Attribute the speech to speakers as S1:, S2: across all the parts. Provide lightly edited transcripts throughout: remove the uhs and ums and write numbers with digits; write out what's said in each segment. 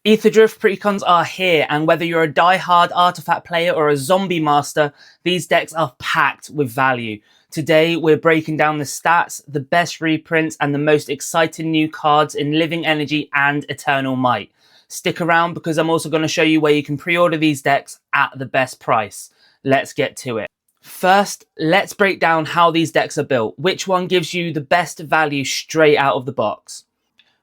S1: Aetherdrift precons are here, and whether you're a die-hard artifact player or a zombie master, these decks are packed with value. Today, we're breaking down the stats, the best reprints, and the most exciting new cards in Living Energy and Eternal Might. Stick around because I'm also going to show you where you can pre-order these decks at the best price. Let's get to it. First, let's break down how these decks are built. Which one gives you the best value straight out of the box?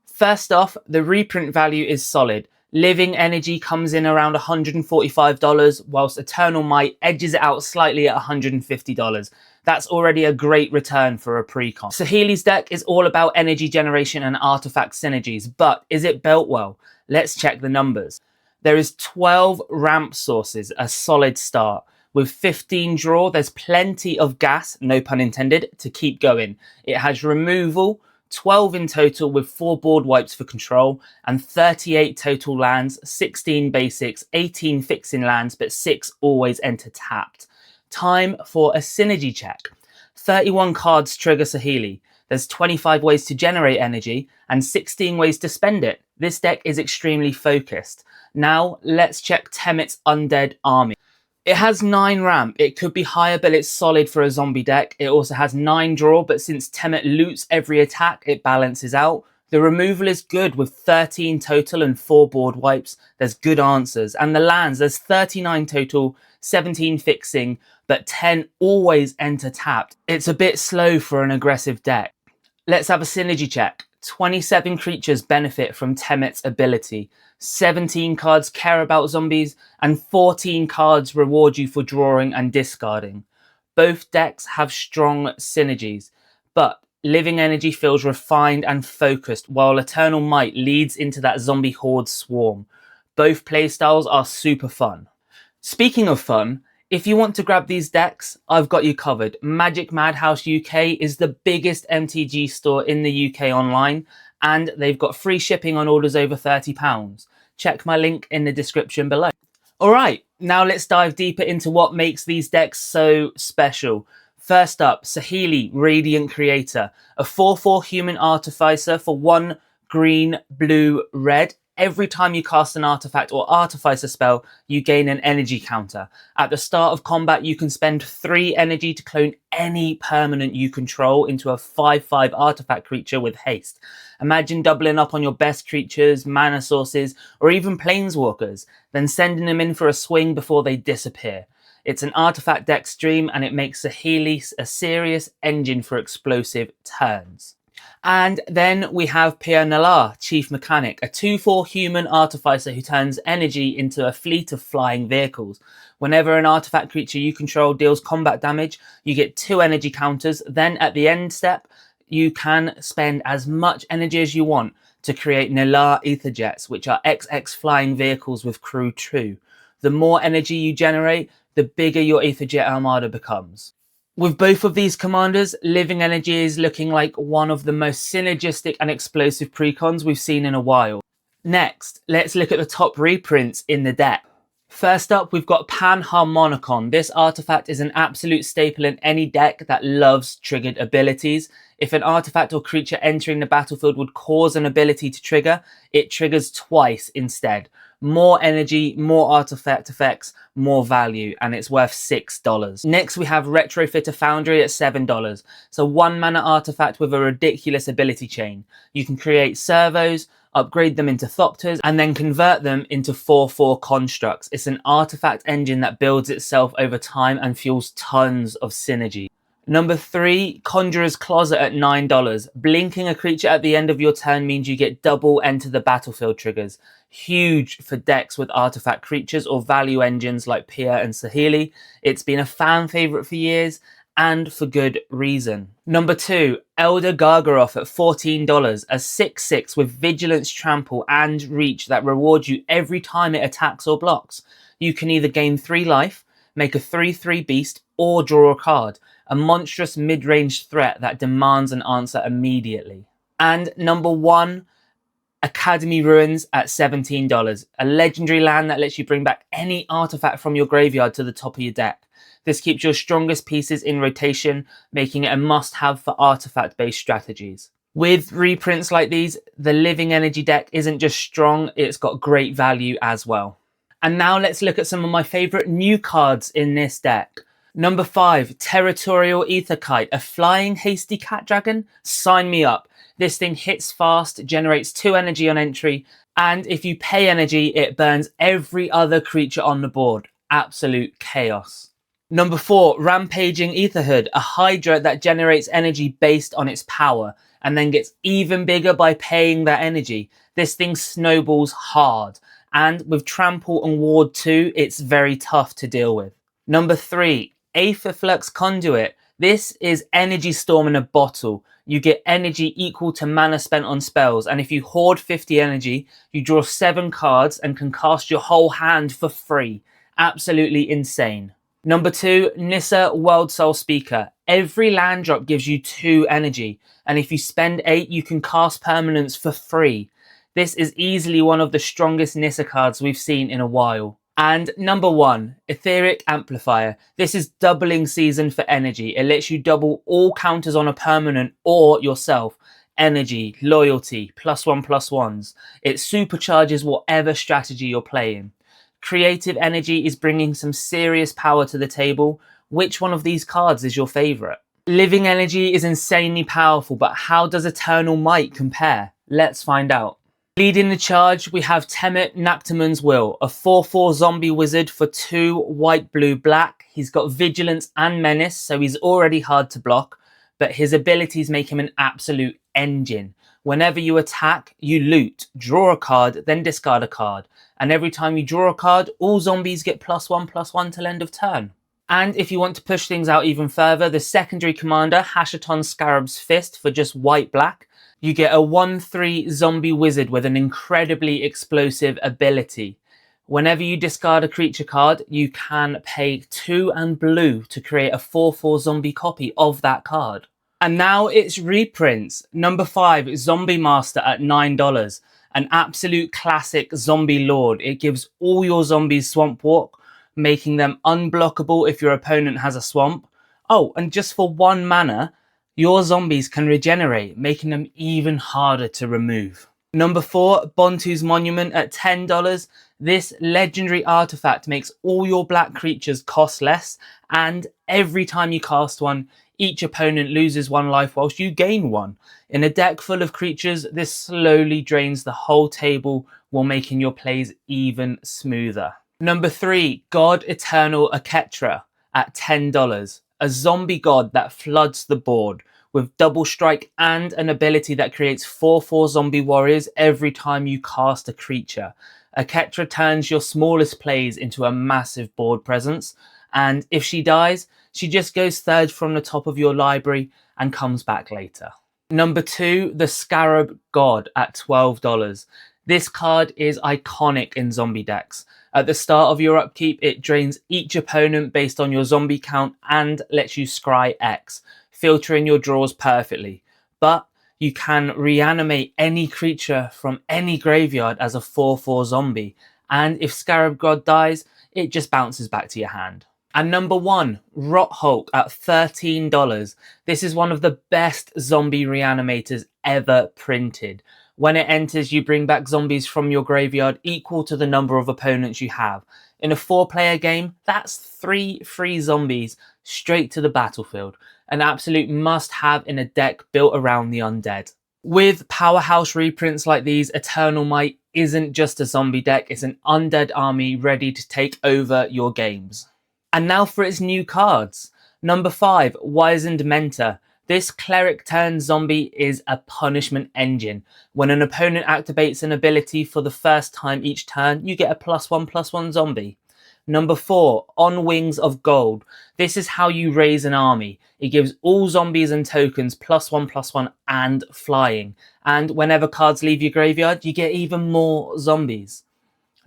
S1: First off, the reprint value is solid. Living Energy comes in around $145, whilst Eternal Might edges it out slightly at $150. That's already a great return for a precon. Saheeli's deck is all about energy generation and artifact synergies, but is it built well? Let's check the numbers. There is 12 ramp sources, a solid start. With 15 draw, there's plenty of gas, no pun intended, to keep going. It has removal, 12 in total with 4 board wipes for control, and 38 total lands, 16 basics, 18 fixing lands, but 6 always enter tapped. Time for a synergy check. 31 cards trigger Saheeli. There's 25 ways to generate energy and 16 ways to spend it. This deck is extremely focused. Now let's check Temmit's Undead Army. It has 9 ramp. It could be higher, but it's solid for a zombie deck. It also has 9 draw, but since Temmet loots every attack, it balances out. The removal is good with 13 total and 4 board wipes. There's good answers. And the lands, there's 39 total, 17 fixing, but 10 always enter tapped. It's a bit slow for an aggressive deck. Let's have a synergy check. 27 creatures benefit from Temmet's ability. 17 cards care about zombies, and 14 cards reward you for drawing and discarding. Both decks have strong synergies, but Living Energy feels refined and focused, while Eternal Might leads into that zombie horde swarm. Both playstyles are super fun. Speaking of fun, if you want to grab these decks, I've got you covered. Magic Madhouse UK is the biggest MTG store in the UK online, and they've got free shipping on orders over £30. Check my link in the description below. Alright, now let's dive deeper into what makes these decks so special. First up, Saheeli, Radiant Creator, a 4/4 human artificer for 1 green, blue, red. Every time you cast an artifact or artificer spell, you gain an energy counter. At the start of combat, you can spend 3 energy to clone any permanent you control into a 5/5 artifact creature with haste. Imagine doubling up on your best creatures, mana sources, or even planeswalkers, then sending them in for a swing before they disappear. It's an artifact deck stream, and it makes Saheeli a serious engine for explosive turns. And then we have Pierre Nala, Chief Mechanic, a 2/4 human artificer who turns energy into a fleet of flying vehicles. Whenever an artifact creature you control deals combat damage, you get 2 energy counters. Then at the end step, you can spend as much energy as you want to create Nala Aetherjets, which are XX flying vehicles with crew 2. The more energy you generate, the bigger your Aetherjet armada becomes. With both of these commanders, Living Energy is looking like one of the most synergistic and explosive precons we've seen in a while. Next, let's look at the top reprints in the deck. First up, we've got Panharmonicon. This artifact is an absolute staple in any deck that loves triggered abilities. If an artifact or creature entering the battlefield would cause an ability to trigger, it triggers twice instead. More energy, more artifact effects, more value, and it's worth $6. Next, we have Retrofitter Foundry at $7. It's a 1 mana artifact with a ridiculous ability chain. You can create servos, upgrade them into Thopters, and then convert them into 4/4 constructs. It's an artifact engine that builds itself over time and fuels tons of synergy. Number 3, Conjurer's Closet at $9. Blinking a creature at the end of your turn means you get double enter the battlefield triggers. Huge for decks with artifact creatures or value engines like Pia and Saheeli. It's been a fan favourite for years, and for good reason. Number 2, Elder Gargaroth at $14. A 6/6 with Vigilance, Trample and Reach that rewards you every time it attacks or blocks. You can either gain 3 life, make a 3/3 beast, or draw a card. A monstrous mid-range threat that demands an answer immediately. And number 1, Academy Ruins at $17. A legendary land that lets you bring back any artifact from your graveyard to the top of your deck. This keeps your strongest pieces in rotation, making it a must-have for artifact-based strategies. With reprints like these, the Living Energy deck isn't just strong, it's got great value as well. And now let's look at some of my favourite new cards in this deck. Number 5, Territorial Aetherkite, a flying hasty cat dragon. Sign me up. This thing hits fast, generates 2 energy on entry, and if you pay energy, it burns every other creature on the board. Absolute chaos. Number 4, Rampaging Aetherhood, a Hydra that generates energy based on its power, and then gets even bigger by paying that energy. This thing snowballs hard, and with Trample and Ward 2, it's very tough to deal with. Number 3, Aetherflux Conduit. This is Energy Storm in a bottle. You get energy equal to mana spent on spells, and if you hoard 50 energy, you draw 7 cards and can cast your whole hand for free. Absolutely insane. Number 2, Nissa World Soul Speaker. Every land drop gives you 2 energy, and if you spend 8, you can cast permanents for free. This is easily one of the strongest Nissa cards we've seen in a while. And number 1, Etheric Amplifier. This is doubling season for energy. It lets you double all counters on a permanent or yourself. Energy, loyalty, +1/+1s. It supercharges whatever strategy you're playing. Creative Energy is bringing some serious power to the table. Which one of these cards is your favourite? Living Energy is insanely powerful, but how does Eternal Might compare? Let's find out. Leading the charge, we have Temet Nactaman's Will, a 4/4 zombie wizard for 2 white, blue, black. He's got Vigilance and Menace, so he's already hard to block, but his abilities make him an absolute engine. Whenever you attack, you loot, draw a card, then discard a card. And every time you draw a card, all zombies get +1/+1 till end of turn. And if you want to push things out even further, the secondary commander, Hashaton Scarab's Fist, for just white, black. You get a 1/3 zombie wizard with an incredibly explosive ability. Whenever you discard a creature card, you can pay 2 and blue to create a 4/4 zombie copy of that card. And now it's reprints. Number 5, Zombie Master at $9. An absolute classic zombie lord. It gives all your zombies Swamp Walk, making them unblockable if your opponent has a swamp. Oh, and just for 1 mana, your zombies can regenerate, making them even harder to remove. Number 4, Bontu's Monument at $10. This legendary artifact makes all your black creatures cost less, and every time you cast one, each opponent loses 1 life whilst you gain 1. In a deck full of creatures, this slowly drains the whole table while making your plays even smoother. Number 3, God Eternal Aketra at $10. A zombie god that floods the board with double strike and an ability that creates 4/4 zombie warriors every time you cast a creature. Aketra turns your smallest plays into a massive board presence, and if she dies, she just goes third from the top of your library and comes back later. Number 2, the Scarab God at $12. This card is iconic in zombie decks. At the start of your upkeep, it drains each opponent based on your zombie count and lets you scry X, filtering your draws perfectly. But you can reanimate any creature from any graveyard as a 4/4 zombie, and if Scarab God dies, it just bounces back to your hand. And number 1, Rot Hulk at $13. This is one of the best zombie reanimators ever printed. When it enters, you bring back zombies from your graveyard equal to the number of opponents you have. In a 4-player game, that's 3 free zombies straight to the battlefield. An absolute must-have in a deck built around the undead. With powerhouse reprints like these, Eternal Might isn't just a zombie deck, it's an undead army ready to take over your games. And now for its new cards. Number 5, Wizened Mentor. This cleric turned zombie is a punishment engine. When an opponent activates an ability for the first time each turn, you get a +1/+1 zombie. Number 4, On Wings of Gold. This is how you raise an army. It gives all zombies and tokens +1/+1 and flying. And whenever cards leave your graveyard, you get even more zombies.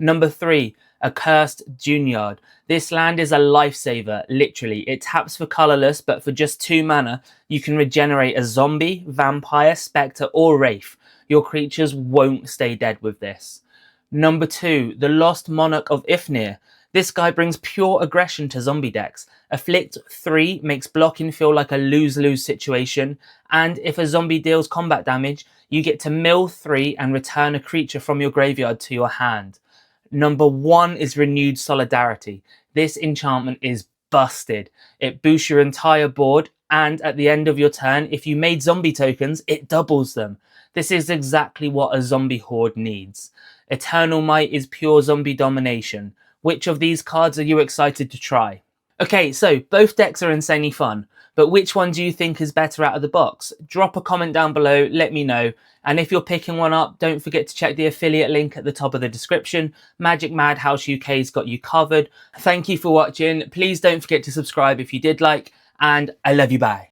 S1: Number 3, Accursed Dunyard. This land is a lifesaver, literally. It taps for colourless, but for just 2 mana, you can regenerate a zombie, vampire, spectre, or wraith. Your creatures won't stay dead with this. Number 2, the Lost Monarch of Ifnir. This guy brings pure aggression to zombie decks. Afflict 3 makes blocking feel like a lose-lose situation, and if a zombie deals combat damage, you get to mill 3 and return a creature from your graveyard to your hand. Number 1 is Renewed Solidarity. This enchantment is busted. It boosts your entire board, and at the end of your turn, if you made zombie tokens, it doubles them. This is exactly what a zombie horde needs. Eternal Might is pure zombie domination. Which of these cards are you excited to try? Okay, so both decks are insanely fun, but which one do you think is better out of the box? Drop a comment down below, let me know. And if you're picking one up, don't forget to check the affiliate link at the top of the description. Magic Madhouse UK's got you covered. Thank you for watching. Please don't forget to subscribe if you did like, and I love you, bye.